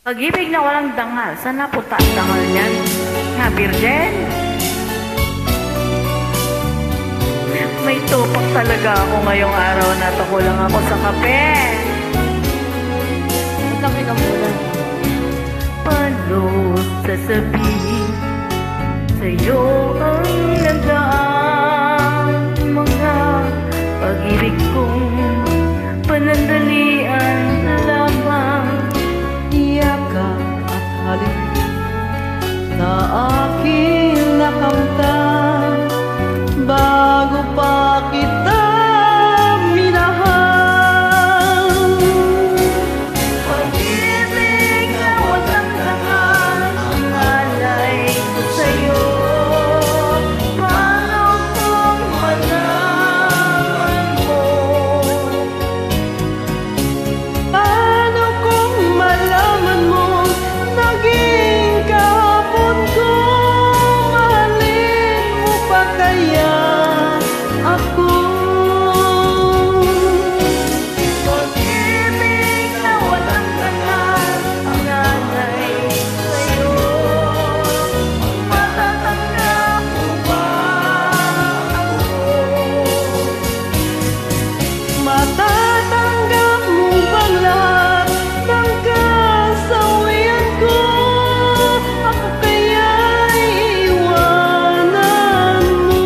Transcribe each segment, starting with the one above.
Pag-ibig na walang dangal, saan napunta ang dangal niyan? Nga, Virgen? May tupak talaga ako ngayong araw na to. Kulang ako sa kape. Magkape ka muna. Paano sasabihin sa'yo ang nagdaang mga pag-ibig kong panandalian lamang? Yakap at halik na aking nakamtan bago pa kita minahal. Pag-ibig na walang dangal, ang alay ko sa'yo. Paano kung malaman mo? Paano kung malaman mo naging kahapon ko? Mahalin mo pa kaya ako? Pag-ibig na walang dangal, ang alay ko sa'yo. Matatanggap mo ba ako? Matatanggap mo bang lahat ng kasawian ko? Ako kaya'y iwanan mo.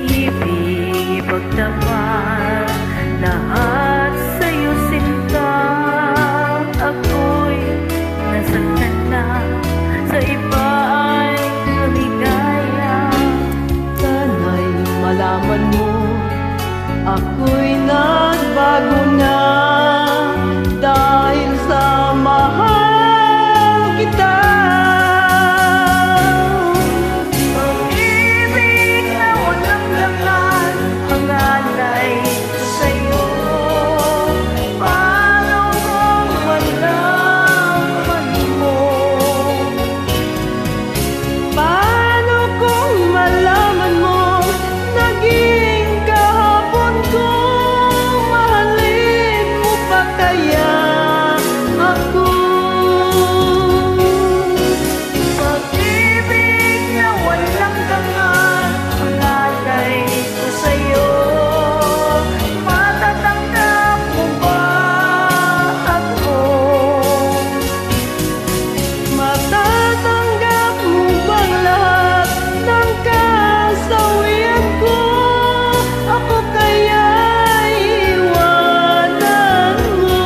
Ibig ipagtapat lahat sa'yo sinta. Ako'y nasaktan na, sa iba ay lumigaya. Sana'y malaman mo ako'y nagbago na dahil sa mahal kita. Pag-ibig na walang dangal, ang alay ko sa'yo. Paano kung malaman mo? Paano kung malaman mo naging kahapon ko? Mahalin mo pa kaya ako? Pag-ibig na walang dangal, ang alay ko sa'yo. Matatanggap mo ba ako? Matatanggap mo bang lahat ng kasawian ko? Ako kaya'y iwanan mo.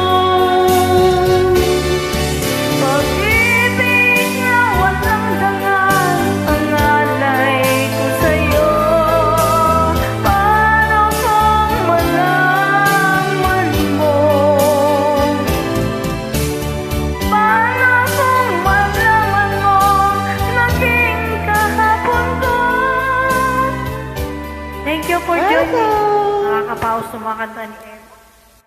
Pag-ibig na walang dangal, ang alay ko sa'yo. Paano kung malaman mo? Paano kung malaman mo naging kahapon ko? Thank you for joining. Welcome! Nakakapaus ng mga kanta ni Ed.